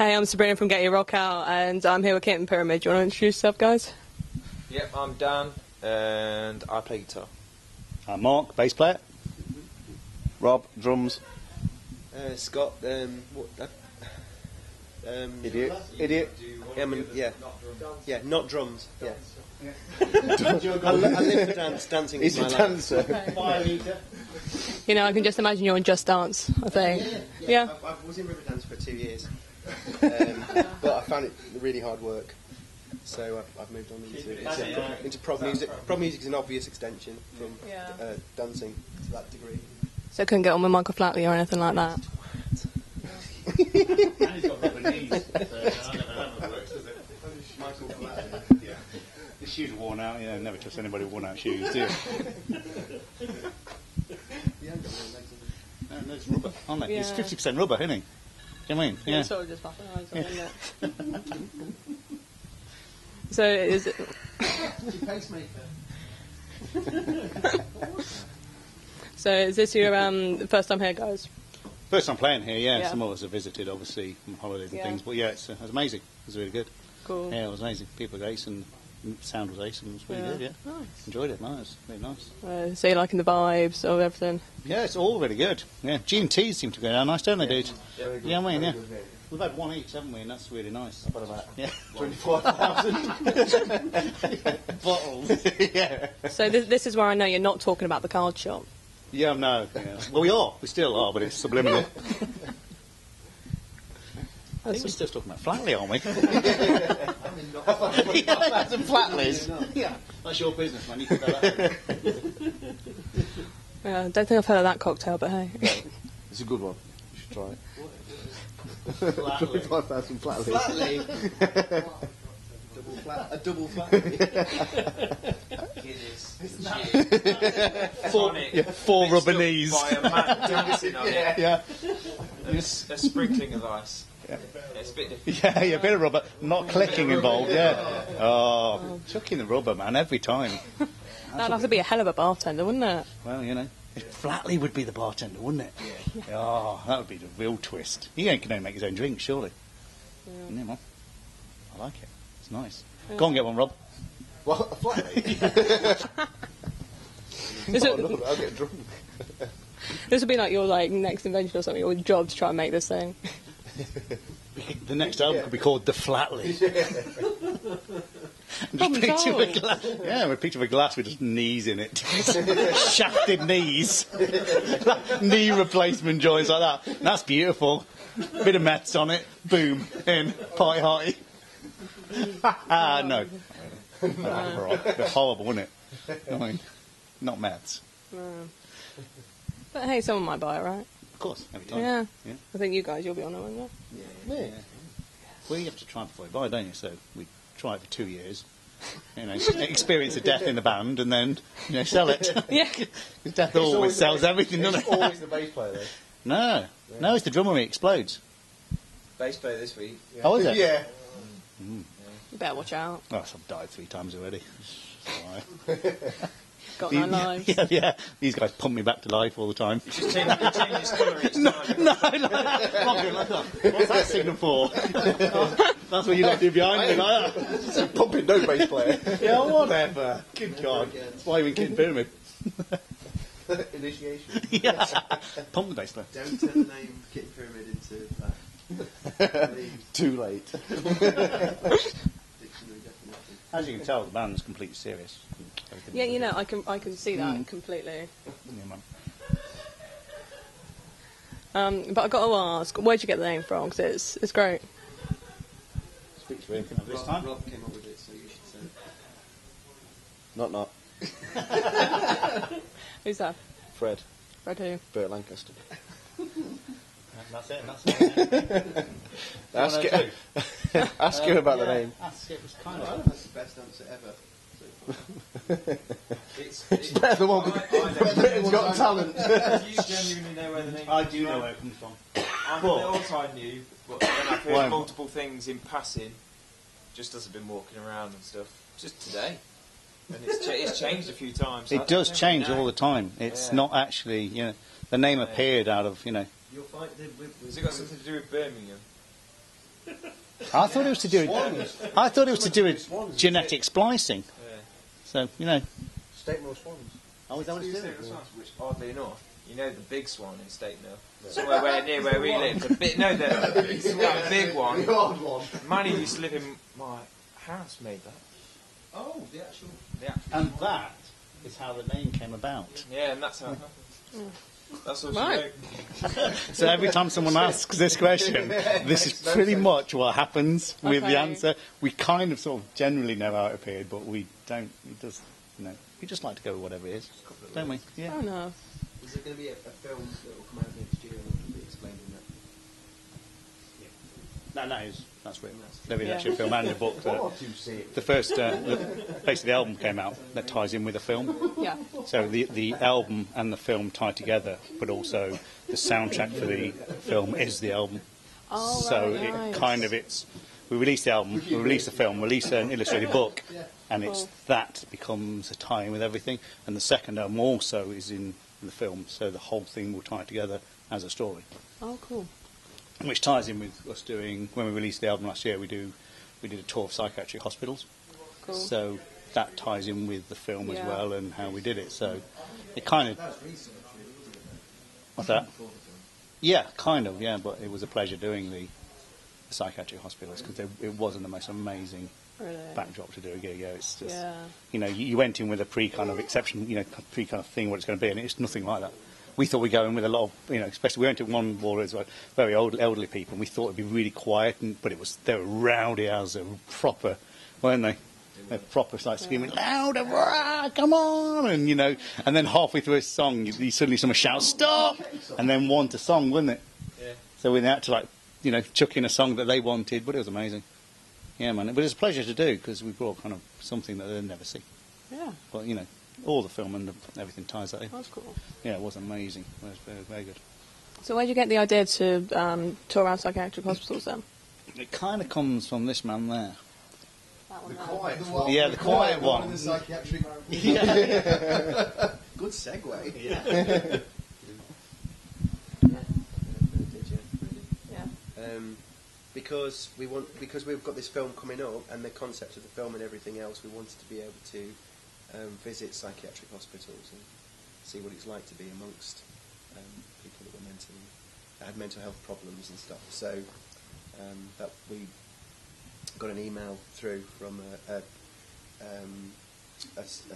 Hey, I'm Sabrina from GetYourRockOut, and I'm here with Kitten Pyramid. Do you want to introduce yourself, guys? Yep, I'm Dan, and I play guitar. I'm Mark, bass player. Rob, drums. Scott, Idiot. Yeah, not drums. Yeah. I live for dancing is He's my a life. dancer. You know, I can just imagine you're on Just Dance, I think. Yeah. I was in Riverdance for 2 years, but I found it really hard work. So I've moved on into prog music. Prog music is an obvious extension from dancing to that degree. So couldn't get on with Michael Flatley or anything like that? And he's got rubber knees. Works, does it? Michael Flatley. Yeah. The shoes are worn out. Never trust anybody with worn out shoes, do you? No, there's rubber, aren't they? Yeah. It's 50% rubber, isn't he? Do you know what I mean? Yeah. Sort of just flapping eyes on, isn't it? So is it... Pacemaker. So is this your first time here, guys? First time playing here, yeah. Yeah. Some of us have visited, obviously, from holidays and Yeah. things. But yeah, it was amazing. It was really good. Cool. Yeah, it was amazing. People were ace and sound was ace and it was really good, yeah. Nice. Enjoyed it, nice. Really nice. So you're liking the vibes of everything? Yeah, it's all really good. Yeah, G&Ts seem to go down nice, don't they, dude? Yeah, I mean, yeah. We've had one each, haven't we? And that's really nice. About that. Yeah. 24,000 bottles. Yeah. So this is where I know you're not talking about the card shop. Yeah, no. Yeah. Well, we are. We still are, but it's subliminal. I think we're still talking about Flatley, aren't we? Yeah, that's some Flatleys. Yeah. That's your business, man. You can go that. I don't think I've heard of that cocktail, but hey. It's a good one. You should try it. Flatley. 25,000 flat Flatley. A double Flatley. Four rubber knees. By a man dancing on it. Yeah. A sprinkling of ice. Yeah, it's a bit different. Yeah, a bit of rubber. Not clicking involved, yeah. Oh, chucking the rubber, man, every time. That'd have to be a hell of a bartender, wouldn't it? Well, Flatley would be the bartender, wouldn't it? Yeah. Oh, that would be the real twist. He can only make his own drink, surely. Yeah, man. I like it. It's nice. Yeah. Go on, get one, Rob. What? A Flatley? I'll get drunk. This would be like your next invention or something, your job to try and make this thing. The next album could be called The Flatley. Just picture a glass. Yeah, a picture of a glass with just knees in it. Shafted knees. Knee replacement joints like that. That's beautiful. Bit of meths on it. Boom. In. Party. No. They're horrible, wouldn't it? I mean, not meths. No. But hey, someone might buy it, right? Of course, every time. Yeah. Yeah. I think you guys, you'll be on it, won't you? Yeah. Well, you have to try before you buy, don't you? So we try it for 2 years. Experience the death in the band, and then sell it. Yeah. Death always sells everything, doesn't It's it? always the bass player, though. No, it's the drummer. He explodes. Bass player this week. Yeah. Oh, is it? Yeah. You better watch out. Oh, I've died 3 times already. It's all right. Got 9 lives. Yeah. These guys pump me back to life all the time. Just changes colour each time. No. What's that signal for? That's what you got to do behind me like that. So pumping no bass player. Yeah, whatever. Good God. That's why we Kitten Pyramid. Initiation. Yeah. Pump the bass player. Don't turn the name Kitten Pyramid into that. Too late. Dictionary definition. As you can tell, the band's completely serious. Yeah, I can see that completely. Yeah, man. But I've got to ask, where'd you get the name from? Because it's great. Speak to him this time. Rob came up with it, so you should say it. Not. Who's that? Fred. Fred who? Burt Lancaster. That's it. Ask him about the name. Ask it was kind That's the best answer ever. It's Better than one with Britain's Got Talent. Do you genuinely know where the name I comes do from? know where it comes from. I thought I knew, but then I've heard Why? multiple things in passing, just as I've been walking around and stuff, just today. And it's changed a few times. So I It does don't change really know. all the time. It's not actually, the name appeared out of, You'll find Has it got something to do with Birmingham? I thought it was to do with. I thought it was to do with genetic splicing. Yeah. So you know. State Mill swans. Oh, is that what it's Two doing? separate swans, which oddly enough, you know the big swan in State Mill, somewhere near where we live. The big one. The odd one. Man who used to live in my house made that. Oh, the actual. And that is how the name came about. Yeah, and that's how it happened. That's all she Right. wrote. So every time someone asks this question, this is pretty much what happens with the Okay. answer. We kind of sort of generally know how it appeared, but we don't. It does, we just like to go with whatever it is, don't we? Yeah. Oh no. Is there going to be a film that will come out next year and will be explained in that? That's real. There is Yeah. actually a film and a book. The first, basically the album came out that ties in with the film. Yeah. So the album and the film tie together, but also the soundtrack for the film is the album. Oh, So right, it nice. kind of we release the album, we release the film, release an illustrated book, and it's Cool. that becomes a tie-in with everything. And the second album also is in the film, so the whole thing will tie together as a story. Oh, cool. Which ties in with us doing, when we released the album last year, we did a tour of psychiatric hospitals. Cool. So that ties in with the film as Yeah. well and how we did it. So it kind of. What's that? Yeah, kind of, yeah, but it was a pleasure doing the psychiatric hospitals because it wasn't the most amazing Really. backdrop to do a gig. Yeah, it's just, Yeah. you went in with a pre kind of exception, pre kind of thing what it's going to be, and it's nothing like that. We thought we'd go in with a lot of, especially we went to one ward as well, very old, elderly people, and we thought it'd be really quiet, but they were rowdy as a proper, weren't they? They're proper, like screaming louder, rah, come on, and then halfway through a song, you suddenly someone shouts stop, and then want a song, wasn't it? Yeah. So we had to chuck in a song that they wanted, but it was amazing. Yeah, man, but it was a pleasure to do because we brought kind of something that they'd never see. Yeah. But all the film and everything ties that in. That's cool. Yeah, it was amazing. It was very, very good. So where did you get the idea to tour around psychiatric hospitals then? It kind of comes from this man there. That one The there. quiet one. Yeah, the quiet one. In the psychiatric. Good segue. Yeah. Because we've got this film coming up and the concept of the film and everything else, we wanted to be able to visit psychiatric hospitals and see what it's like to be amongst people that had mental health problems and stuff. So that we got an email through from a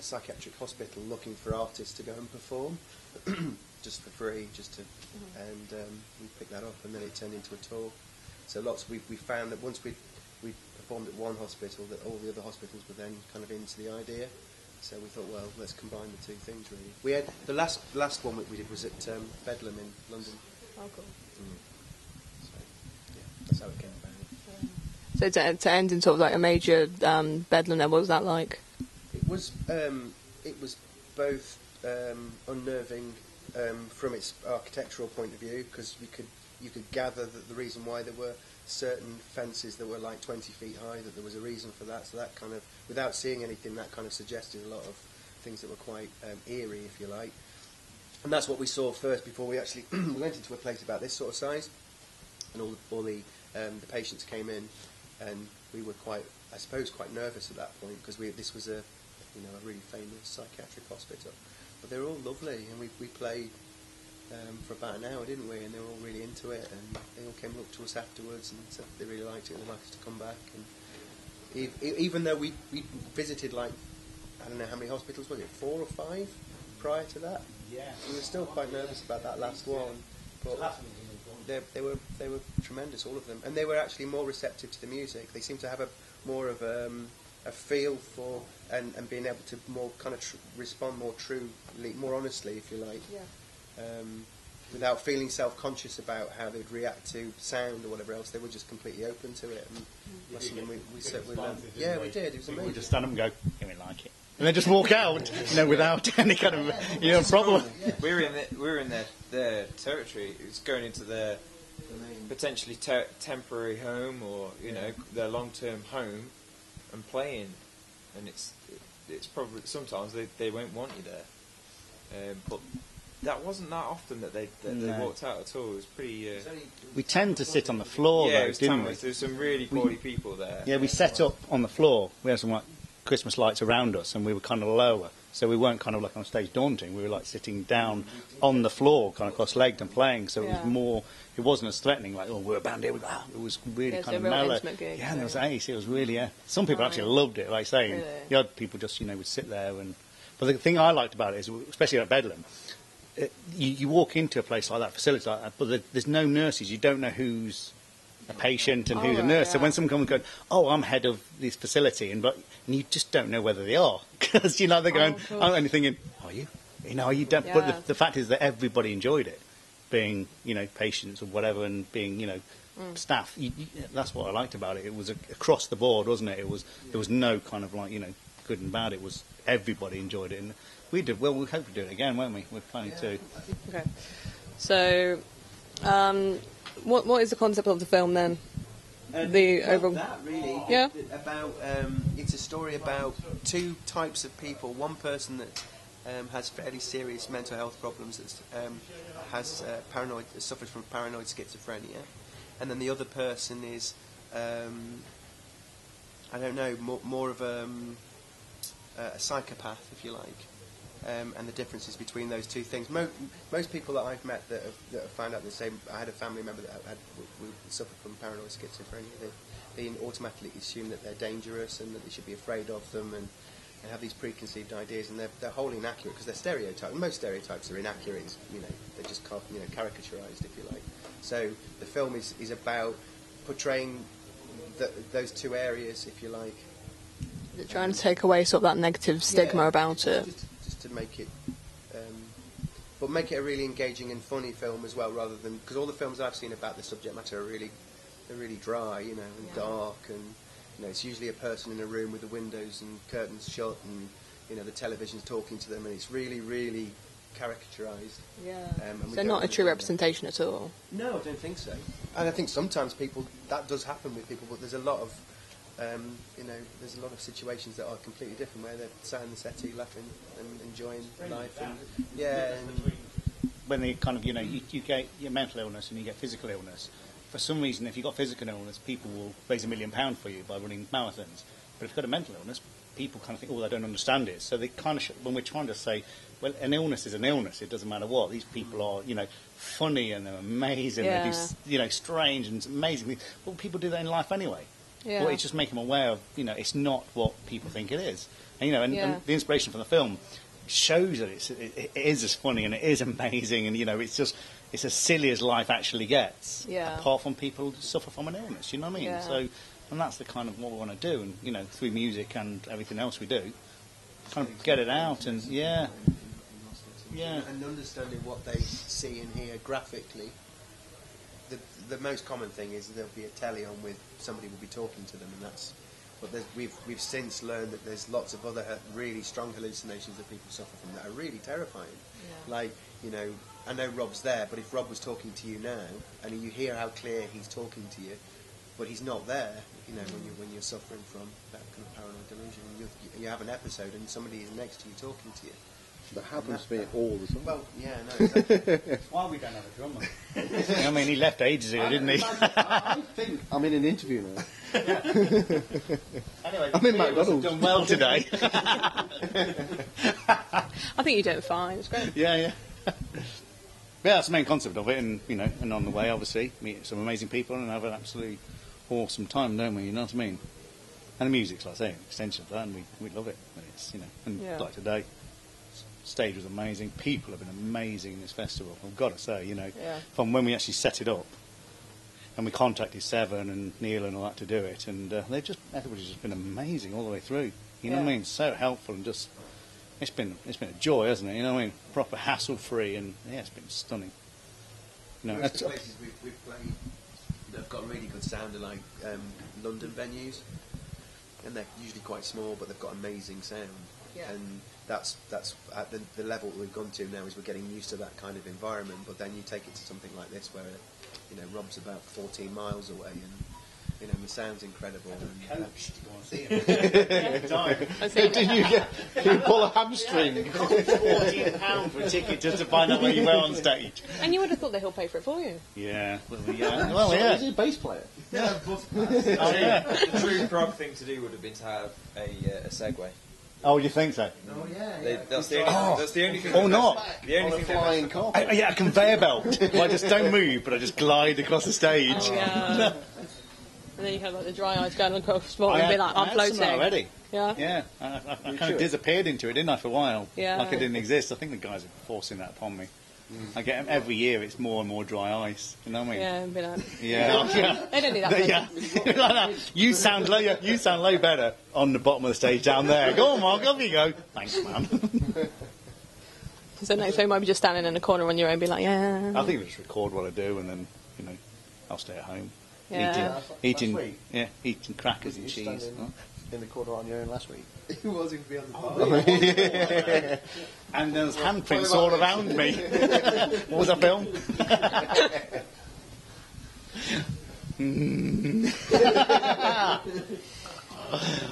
psychiatric hospital looking for artists to go and perform just for free, and we picked that up, and then it turned into a tour. So we found that once we performed at one hospital, that all the other hospitals were then kind of into the idea. So we thought, well, let's combine the two things really. We had the last one we did was at Bedlam in London. Oh, cool. So yeah, that's how it came about. So to end in sort of like a major bedlam then, what was that like? It was both unnerving from its architectural point of view, because you could gather that the reason why there were certain fences that were like 20 feet high, that there was a reason for that. So that kind of, without seeing anything, that kind of suggested a lot of things that were quite eerie, if you like. And that's what we saw first before we actually we went into a place about this sort of size, and all the patients came in, and we were quite nervous at that point, because this was a really famous psychiatric hospital. But they were all lovely, and we played for about an hour, didn't we? And they were all really into it, and they all came up to us afterwards and said they really liked it and they'd like us to come back. And even though we visited, like, I don't know how many hospitals, was it 4 or 5 prior to that? Yeah. We were still quite nervous about that last one, but they were tremendous, all of them, and they were actually more receptive to the music. They seemed to have more of a feel for and being able to more kind of respond more truly, more honestly, if you like. Yeah. Without feeling self-conscious about how they'd react to sound or whatever else. They were just completely open to it. And that's something we said we learned. Yeah, we did. It was amazing. We just stand up and go, "You don't like it," and then just walk out, without any kind of problem. We were in their territory. It was going into their potentially temporary home, or their long-term home, and playing. And it's probably sometimes they won't want you there, but that wasn't that often that they walked out at all. It was pretty. We tend to sit on the floor, yeah, though, it was didn't we? Tamworth. There was some really poorly people there. Yeah, we set up on the floor. We had some like Christmas lights around us, and we were kind of lower, so we weren't kind of like on stage daunting. We were like sitting down on the floor, kind of cross-legged and playing. So it was more. It wasn't as threatening. Like, oh, we're a band here. It was really kind of mellow. Gig, yeah, and there was ace. It was really. Some people actually loved it. Like saying, you had people just would sit there and. But the thing I liked about it is, especially at Bedlam. You walk into a place like that, facility like that, but there's no nurses. You don't know who's a patient and who's a nurse. So when someone comes and goes, oh, I'm head of this facility, and you just don't know whether they are. Because, they're going, I'm only thinking, are you? You don't. Yeah. But the fact is that everybody enjoyed it, being, patients or whatever, and being, staff. That's what I liked about it. It was across the board, wasn't it? There was no kind of like, good and bad. It was everybody enjoyed it. And we did well. We hope to do it again, won't we? We're planning to. Okay. So, what is the concept of the film then? The overall. That really. Yeah. About it's a story about two types of people. One person that has fairly serious mental health problems, that has suffers from paranoid schizophrenia, and then the other person is more of a psychopath, if you like. And the differences between those two things. Most people that I've met that have found out the same. I had a family member that suffered from paranoid schizophrenia. They automatically assume that they're dangerous and that they should be afraid of them, and have these preconceived ideas, and they're wholly inaccurate because they're stereotypes. Most stereotypes are inaccurate. They're just caricaturized, if you like. So the film is about portraying those two areas, if you like. Trying to take away sort of that negative stigma about it. Just to make it, but make it a really engaging and funny film as well, rather than, because all the films I've seen about the subject matter are really dry, and dark, and it's usually a person in a room with the windows and curtains shut, and the television's talking to them, and it's really, really caricaturized. Yeah. So not a true representation at all. No, I don't think so. And I think sometimes that does happen with people, but there's a lot of there's a lot of situations that are completely different, where they're sat in the settee laughing and enjoying life, and when they kind of you get your mental illness and you get physical illness. For some reason, if you've got physical illness, people will raise £1 million for you by running marathons. But if you've got a mental illness, people kind of think, oh, I don't understand it. So they kind of when we're trying to say, well, an illness is an illness. It doesn't matter what. These people are, funny and they're amazing. Yeah. They do, strange and amazing. Well, people do that in life anyway. Yeah. Well, it's just making them aware of, it's not what people think it is. And, and the inspiration from the film shows that it is as funny and it is amazing, and, it's as silly as life actually gets. Yeah. Apart from people who suffer from an illness, you know what I mean? Yeah. So, and that's the kind of what we want to do, and, through music and everything else we do, kind of get it out, and, yeah. And understanding what they see and hear graphically. The most common thing is there'll be a telly on with somebody will be talking to them, and that's. But we've since learned that there's lots of other really strong hallucinations that people suffer from that are really terrifying. Yeah. Like, I know Rob's there, but if Rob was talking to you now, and you hear how clear he's talking to you, but he's not there, when you're suffering from that kind of paranoid delusion, you have an episode and somebody is next to you talking to you. That happens to me all the time. Well, yeah, no, exactly. That's why we don't have a drummer. I mean, he left ages ago, didn't he? I think I'm in an interview now. Anyway, I'm in McDonald's. Done well today. I think you're doing fine. It's great. Yeah. Yeah, that's the main concept of it, and and on the way, obviously, meet some amazing people and have an absolutely awesome time, don't we? You know what I mean? And the music's, like I say, an extension of that, and we love it. And it's and like today. Stage was amazing. People have been amazing in this festival. I've got to say, from when we actually set it up, and we contacted Seven and Neil and all that to do it, and everybody's just been amazing all the way through. You know what I mean? So helpful, and just it's been a joy, hasn't it? You know what I mean? Proper hassle free, and it's been stunning. Most of the places we've played that have got really good sound are like London venues, and they're usually quite small, but they've got amazing sound. Yeah. And that's at the level we've gone to now, is we're getting used to that kind of environment. But then you take it to something like this, where Rob's about 14 miles away, and You know, the sound's incredible. And, I've seen Did you pull a hamstring? £14 for a ticket just to find out where you were on stage. And you would have thought that he'll pay for it for you. Yeah. Well, So is he a bass player? Yeah, Oh, yeah. the true prog thing to do would have been to have a Segway. Oh, you think so? That's the only thing. Or not. The only thing. Flying car. Yeah, a conveyor belt. I just don't move, but I just glide across the stage. Oh, yeah. And then you have like the dry eyes going across the and be like, I'm I had some floating. already. Yeah. Yeah, I kind of disappeared into it, didn't I, for a while? Yeah. Like I didn't exist. I think the guys are forcing that upon me. I get them every year. It's more and more dry ice. You know what I mean? Yeah, and be like, Yeah. they don't need that. Yeah. Like that. You sound low better on the bottom of the stage down there. Go on, Mark. Off you go. Thanks, man. So next time you might be just standing in a corner on your own, be like, yeah. I think I'll just record what I do, and then I'll stay at home. Yeah. Eating crackers and You cheese. standing in the corner on your own last week. Who was going to be on the bar? And there's handprints all around me. What was that film?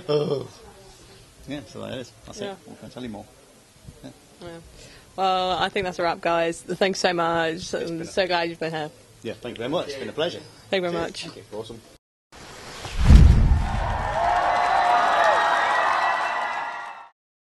Oh. Yeah, so that is. That's Yeah. it. What can I tell you more? Yeah. Well, I think that's a wrap, guys. Thanks so much. I'm so glad you've been here. Yeah, thank you very much. It's been a pleasure. Thank you very much. Awesome.